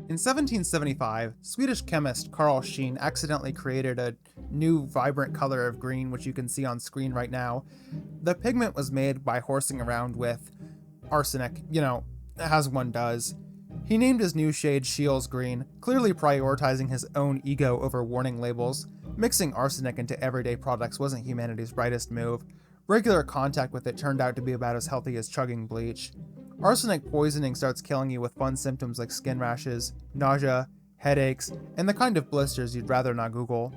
In 1775, Swedish chemist Carl Scheen accidentally created a new vibrant color of green, which you can see on screen right now. The pigment was made by horsing around with arsenic, as one does. He named his new shade Scheele's Green, clearly prioritizing his own ego over warning labels. Mixing arsenic into everyday products wasn't humanity's brightest move. Regular contact with it turned out to be about as healthy as chugging bleach. Arsenic poisoning starts killing you with fun symptoms like skin rashes, nausea, headaches, and the kind of blisters you'd rather not Google.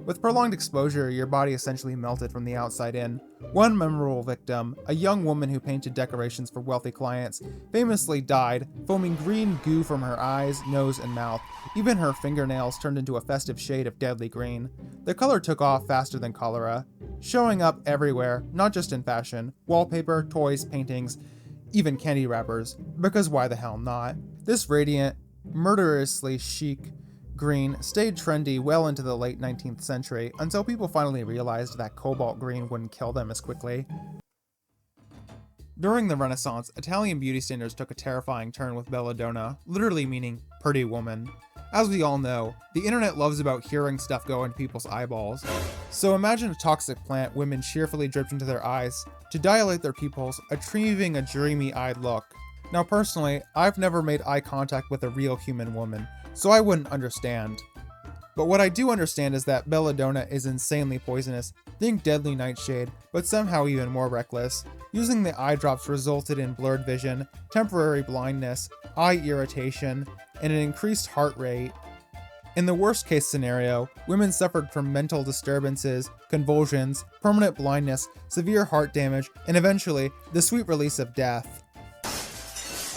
With prolonged exposure, your body essentially melted from the outside in. One memorable victim, a young woman who painted decorations for wealthy clients, famously died, foaming green goo from her eyes, nose, and mouth. Even her fingernails turned into a festive shade of deadly green. The color took off faster than cholera, showing up everywhere, not just in fashion, wallpaper, toys, paintings, even candy wrappers, because why the hell not? This radiant, murderously chic green stayed trendy well into the late 19th century, until people finally realized that cobalt green wouldn't kill them as quickly. During the Renaissance, Italian beauty standards took a terrifying turn with Belladonna, literally meaning pretty woman. As we all know, the internet loves about hearing stuff go into people's eyeballs. So imagine a toxic plant women cheerfully dripped into their eyes to dilate their pupils, achieving a dreamy-eyed look. Now personally, I've never made eye contact with a real human woman, so I wouldn't understand. But what I do understand is that Belladonna is insanely poisonous, think deadly nightshade, but somehow even more reckless. Using the eye drops resulted in blurred vision, temporary blindness, eye irritation, and an increased heart rate. In the worst case scenario, women suffered from mental disturbances, convulsions, permanent blindness, severe heart damage, and eventually, the sweet release of death.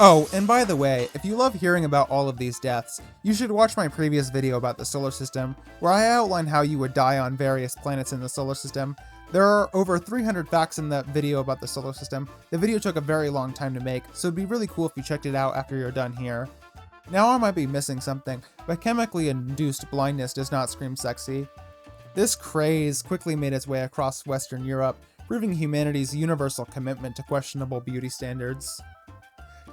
Oh, and by the way, if you love hearing about all of these deaths, you should watch my previous video about the solar system, where I outline how you would die on various planets in the solar system. There are over 300 facts in that video about the solar system. The video took a very long time to make, so it'd be really cool if you checked it out after you're done here. Now I might be missing something, but chemically induced blindness does not scream sexy. This craze quickly made its way across Western Europe, proving humanity's universal commitment to questionable beauty standards.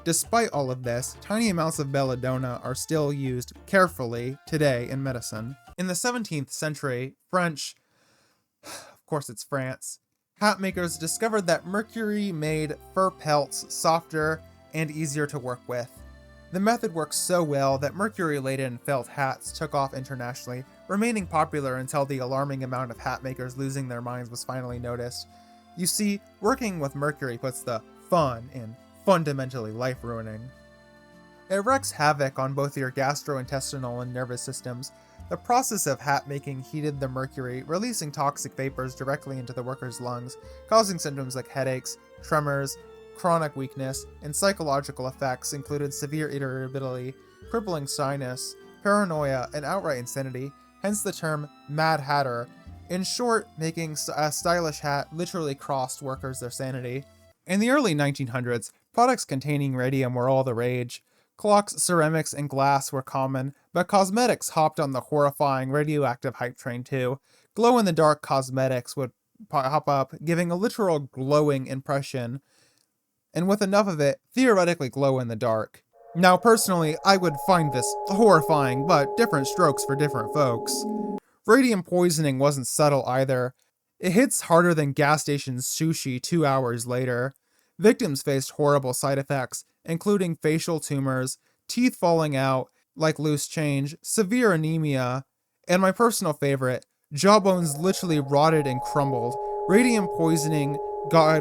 Despite all of this, tiny amounts of belladonna are still used carefully today in medicine. In the 17th century, of course it's France, hat makers discovered that mercury made fur pelts softer and easier to work with. The method worked so well that mercury-laden felt hats took off internationally, remaining popular until the alarming amount of hat makers losing their minds was finally noticed. You see, working with mercury puts the fun in fundamentally life-ruining. It wreaks havoc on both your gastrointestinal and nervous systems. The process of hat making heated the mercury, releasing toxic vapors directly into the worker's lungs, causing symptoms like headaches, tremors, chronic weakness, and psychological effects included severe irritability, crippling sinus, paranoia, and outright insanity, hence the term Mad Hatter. In short, making a stylish hat literally cost workers their sanity. In the early 1900s, products containing radium were all the rage. Clocks, ceramics, and glass were common, but cosmetics hopped on the horrifying radioactive hype train too. Glow-in-the-dark cosmetics would pop up, giving a literal glowing impression, and with enough of it, theoretically glow in the dark. Now personally, I would find this horrifying, but different strokes for different folks. Radium poisoning wasn't subtle either. It hits harder than gas station sushi 2 hours later. Victims faced horrible side effects, including facial tumors, teeth falling out like loose change, severe anemia, and my personal favorite, jawbones literally rotted and crumbled. Radium poisoning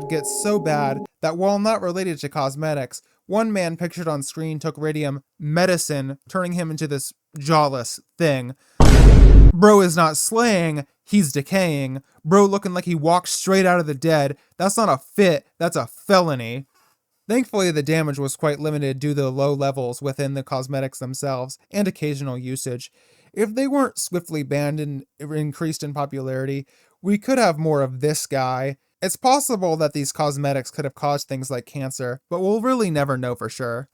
gets so bad that while not related to cosmetics, one man pictured on screen took radium medicine, turning him into this jawless thing. Bro is not slaying, he's decaying. Bro looking like he walked straight out of the dead. That's not a fit, that's a felony. Thankfully, the damage was quite limited due to the low levels within the cosmetics themselves and occasional usage. If they weren't swiftly banned and increased in popularity, we could have more of this guy. It's possible that these cosmetics could have caused things like cancer, but we'll really never know for sure.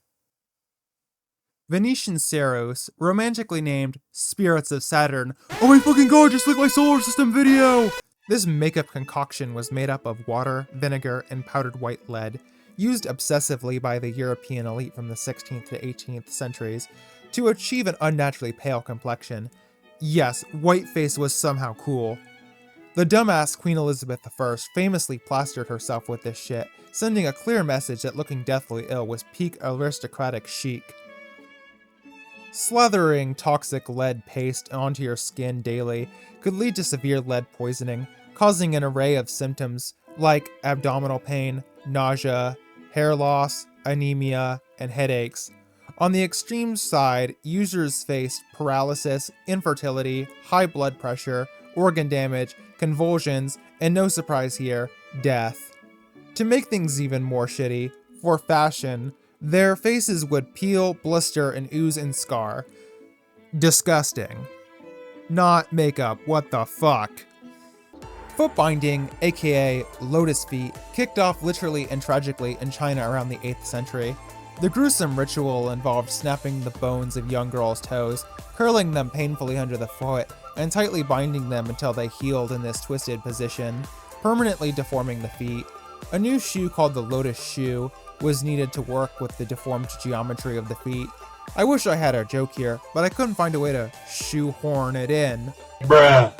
Venetian Ceruse, romantically named Spirits of Saturn. Oh my fucking god, just like my solar system video! This makeup concoction was made up of water, vinegar, and powdered white lead, used obsessively by the European elite from the 16th to 18th centuries. to achieve an unnaturally pale complexion. Yes, whiteface was somehow cool. The dumbass Queen Elizabeth I famously plastered herself with this shit, sending a clear message that looking deathly ill was peak aristocratic chic. Slathering toxic lead paste onto your skin daily could lead to severe lead poisoning, causing an array of symptoms like abdominal pain, nausea, hair loss, anemia, and headaches. On the extreme side, users faced paralysis, infertility, high blood pressure, organ damage, convulsions, and no surprise here, death. To make things even more shitty, for fashion, their faces would peel, blister, and ooze and scar. Disgusting. Not makeup, what the fuck? Foot binding, aka lotus feet, kicked off literally and tragically in China around the 8th century. The gruesome ritual involved snapping the bones of young girls' toes, curling them painfully under the foot, and tightly binding them until they healed in this twisted position, permanently deforming the feet. A new shoe called the lotus shoe was needed to work with the deformed geometry of the feet. I wish I had a joke here, but I couldn't find a way to shoehorn it in. Bruh.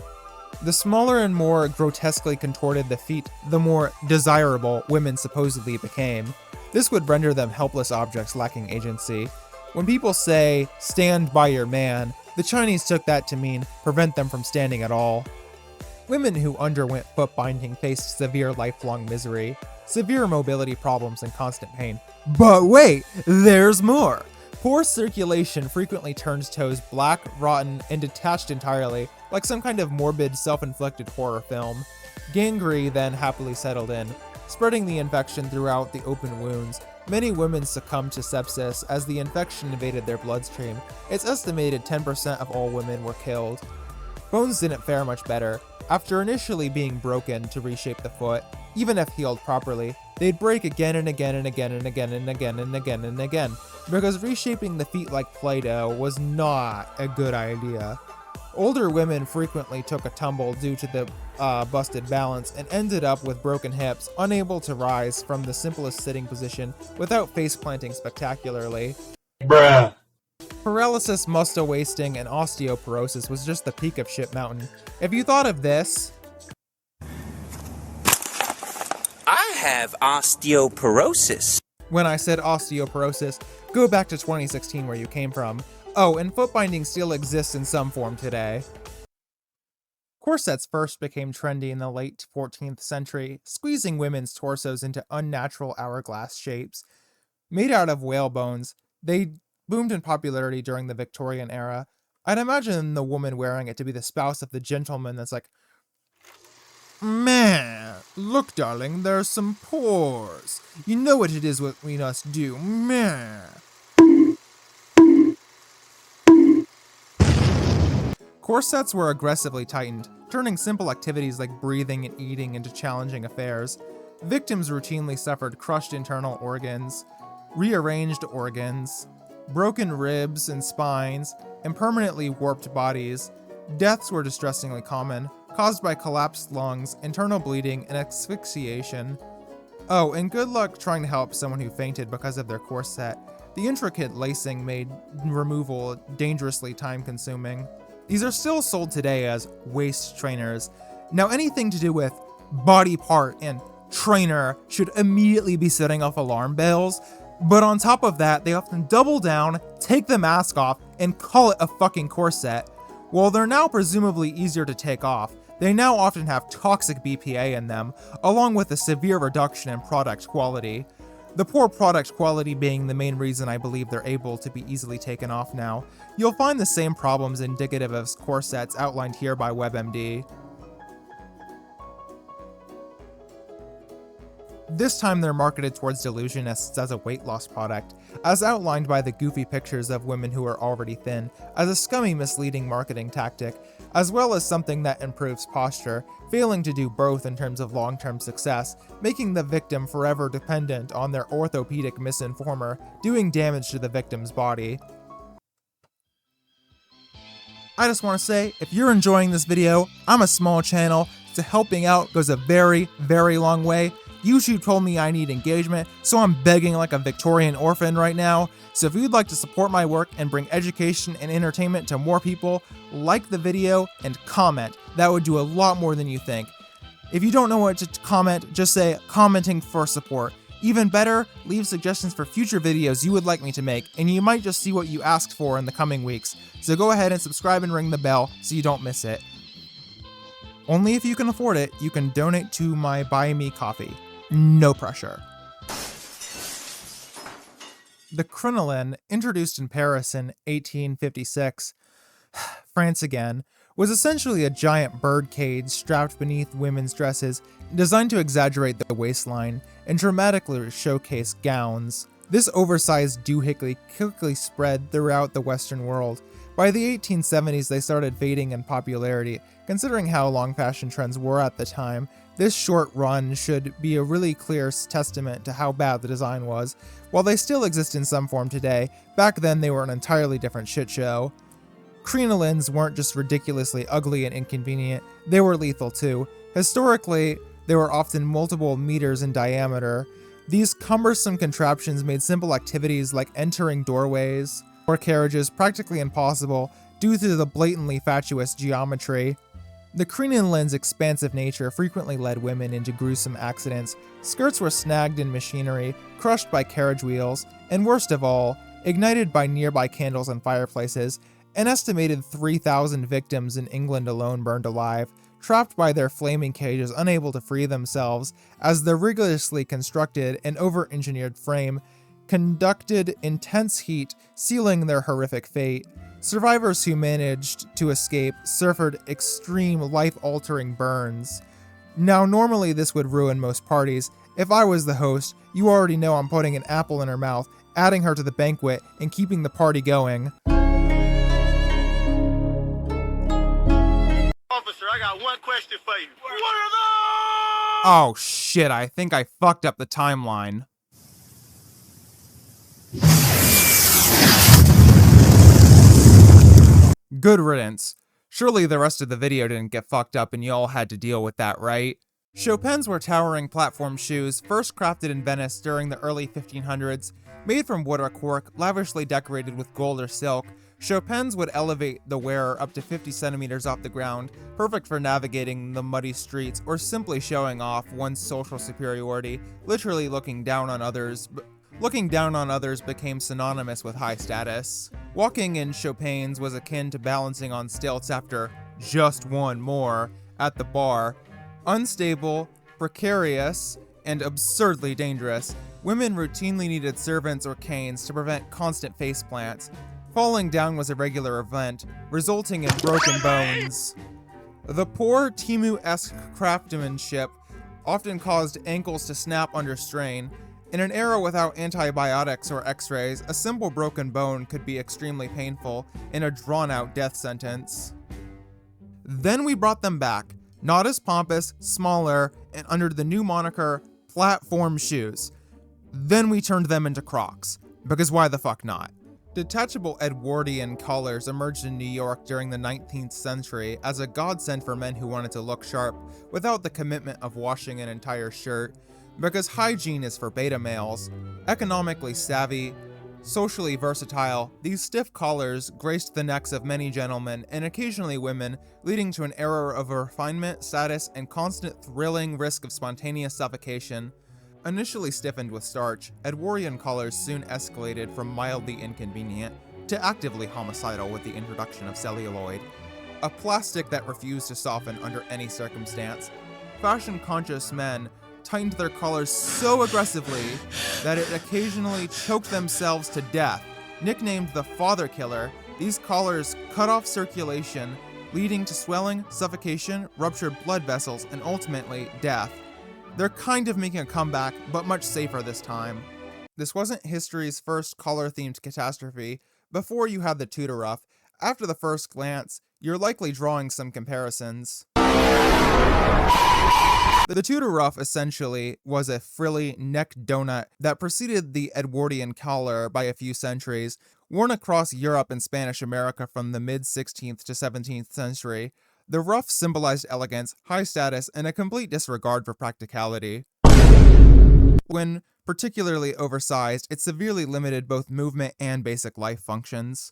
The smaller and more grotesquely contorted the feet, the more desirable women supposedly became. This would render them helpless objects lacking agency. When people say, "stand by your man," the Chinese took that to mean prevent them from standing at all. Women who underwent foot binding faced severe lifelong misery, severe mobility problems, and constant pain. But wait, there's more! Poor circulation frequently turned toes black, rotten, and detached entirely, like some kind of morbid, self-inflicted horror film. Gangrene then happily settled in, spreading the infection throughout the open wounds. Many women succumbed to sepsis as the infection invaded their bloodstream. It's estimated 10% of all women were killed. Bones didn't fare much better. After initially being broken to reshape the foot, even if healed properly, they'd break again and again and again and again and again and again and again, because reshaping the feet like Play-Doh was not a good idea. Older women frequently took a tumble due to the busted balance and ended up with broken hips, unable to rise from the simplest sitting position without face planting spectacularly. Bruh. Paralysis, muscle wasting, and osteoporosis was just the peak of shit mountain. If you thought of this... I have osteoporosis. When I said osteoporosis, go back to 2016 where you came from. Oh, and foot binding still exists in some form today. Corsets first became trendy in the late 14th century, squeezing women's torsos into unnatural hourglass shapes. Made out of whale bones, they boomed in popularity during the Victorian era. I'd imagine the woman wearing it to be the spouse of the gentleman that's like, "Meh, look darling, there's some pores. You know what it is what we must do, meh." Corsets were aggressively tightened, turning simple activities like breathing and eating into challenging affairs. Victims routinely suffered crushed internal organs, rearranged organs, broken ribs and spines, and permanently warped bodies. Deaths were distressingly common, caused by collapsed lungs, internal bleeding, and asphyxiation. Oh, and good luck trying to help someone who fainted because of their corset. The intricate lacing made removal dangerously time-consuming. These are still sold today as waist trainers. Now, anything to do with body part and trainer should immediately be setting off alarm bells, but on top of that, they often double down, take the mask off, and call it a fucking corset. While they're now presumably easier to take off, they now often have toxic BPA in them, along with a severe reduction in product quality. The poor product quality being the main reason I believe they're able to be easily taken off now. You'll find the same problems indicative of corsets outlined here by WebMD. This time they're marketed towards delusionists as a weight loss product, as outlined by the goofy pictures of women who are already thin, as a scummy misleading marketing tactic, as well as something that improves posture, failing to do both in terms of long-term success, making the victim forever dependent on their orthopedic misinformer, doing damage to the victim's body. I just want to say, if you're enjoying this video, I'm a small channel, so helping out goes a very, very long way. YouTube told me I need engagement, so I'm begging like a Victorian orphan right now. So if you'd like to support my work and bring education and entertainment to more people, like the video and comment. That would do a lot more than you think. If you don't know what to comment, just say commenting for support. Even better, leave suggestions for future videos you would like me to make, and you might just see what you asked for in the coming weeks. So go ahead and subscribe and ring the bell so you don't miss it. Only if you can afford it, you can donate to my Buy Me Coffee. No pressure. The crinoline, introduced in Paris in 1856, France again, was essentially a giant bird cage strapped beneath women's dresses, designed to exaggerate the waistline and dramatically showcase gowns. This oversized doohickey quickly spread throughout the Western world. By the 1870s, they started fading in popularity. Considering how long fashion trends were at the time, this short run should be a really clear testament to how bad the design was. While they still exist in some form today, back then they were an entirely different shit show. Crinolines weren't just ridiculously ugly and inconvenient, they were lethal too. Historically, they were often multiple meters in diameter. These cumbersome contraptions made simple activities like entering doorways or carriages practically impossible due to the blatantly fatuous geometry. The crinoline's expansive nature frequently led women into gruesome accidents. Skirts were snagged in machinery, crushed by carriage wheels, and worst of all, ignited by nearby candles and fireplaces. An estimated 3,000 victims in England alone burned alive, trapped by their flaming cages, unable to free themselves, as the rigorously constructed and over-engineered frame conducted intense heat, sealing their horrific fate. Survivors who managed to escape suffered extreme life-altering burns. Now, normally this would ruin most parties. If I was the host, you already know I'm putting an apple in her mouth, adding her to the banquet, and keeping the party going. Officer, I got one question for you. What are those? Oh shit, I think I fucked up the timeline. Good riddance. Surely the rest of the video didn't get fucked up and you all had to deal with that, right? Chopines were towering platform shoes, first crafted in Venice during the early 1500s. Made from wood or cork, lavishly decorated with gold or silk, Chopines would elevate the wearer up to 50 centimeters off the ground, perfect for navigating the muddy streets or simply showing off one's social superiority. Literally looking down on others became synonymous with high status. Walking in Chopines was akin to balancing on stilts after just one more at the bar. Unstable, precarious, and absurdly dangerous, women routinely needed servants or canes to prevent constant faceplants. Falling down was a regular event, resulting in broken bones. The poor Timu-esque craftsmanship often caused ankles to snap under strain. In an era without antibiotics or x-rays, a simple broken bone could be extremely painful and a drawn-out death sentence. Then we brought them back, not as pompous, smaller, and under the new moniker, platform shoes. Then we turned them into Crocs, because why the fuck not? Detachable Edwardian collars emerged in New York during the 19th century as a godsend for men who wanted to look sharp without the commitment of washing an entire shirt, because hygiene is for beta males. Economically savvy, socially versatile, these stiff collars graced the necks of many gentlemen and occasionally women, leading to an era of refinement, status, and constant thrilling risk of spontaneous suffocation. Initially stiffened with starch, Edwardian collars soon escalated from mildly inconvenient to actively homicidal with the introduction of celluloid, a plastic that refused to soften under any circumstance. Fashion-conscious men tightened their collars so aggressively that it occasionally choked themselves to death. Nicknamed the father killer, these collars cut off circulation, leading to swelling, suffocation, ruptured blood vessels, and ultimately death. They're kind of making a comeback, but much safer this time. This wasn't history's first collar-themed catastrophe. Before you had the Tudor Ruff, after the first glance, you're likely drawing some comparisons. The Tudor Ruff essentially was a frilly neck donut that preceded the Edwardian collar by a few centuries, worn across Europe and Spanish America from the mid-16th to 17th century. The ruff symbolized elegance, high status, and a complete disregard for practicality. When particularly oversized, it severely limited both movement and basic life functions.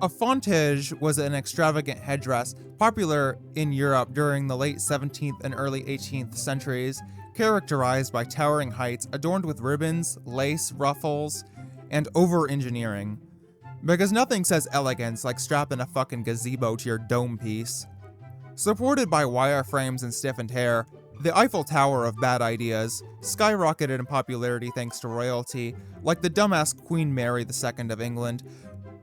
A fontange was an extravagant headdress popular in Europe during the late 17th and early 18th centuries, characterized by towering heights adorned with ribbons, lace, ruffles, and over-engineering. Because nothing says elegance like strapping a fucking gazebo to your dome piece. Supported by wire frames and stiffened hair, the Eiffel Tower of bad ideas skyrocketed in popularity thanks to royalty, like the dumbass Queen Mary II of England,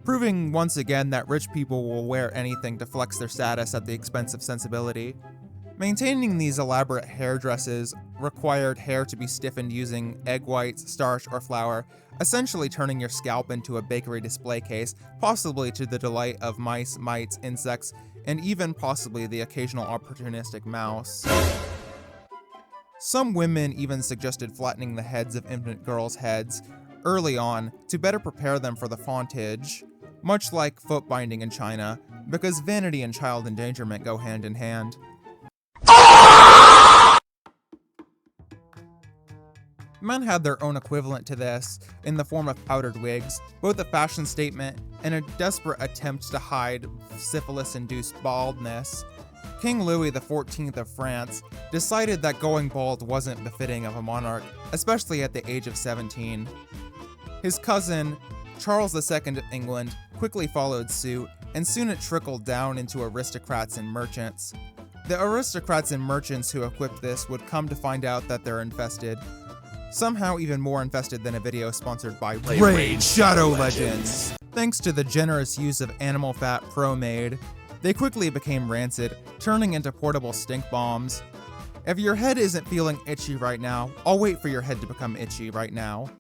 proving once again that rich people will wear anything to flex their status at the expense of sensibility. Maintaining these elaborate hairdresses required hair to be stiffened using egg whites, starch, or flour, essentially turning your scalp into a bakery display case, possibly to the delight of mice, mites, insects, and even possibly the occasional opportunistic mouse. Some women even suggested flattening the heads of infant girls' heads early on to better prepare them for the fontange, much like foot binding in China, because vanity and child endangerment go hand in hand. Men had their own equivalent to this in the form of powdered wigs, both a fashion statement and a desperate attempt to hide syphilis-induced baldness. King Louis XIV of France decided that going bald wasn't befitting of a monarch, especially at the age of 17. His cousin, Charles II of England, quickly followed suit, and soon it trickled down into aristocrats and merchants. The aristocrats and merchants who equipped this would come to find out that they're infested. Somehow even more infested than a video sponsored by Raid Shadow Legends. Thanks to the generous use of animal fat pro-made, they quickly became rancid, turning into portable stink bombs. If your head isn't feeling itchy right now, I'll wait for your head to become itchy right now.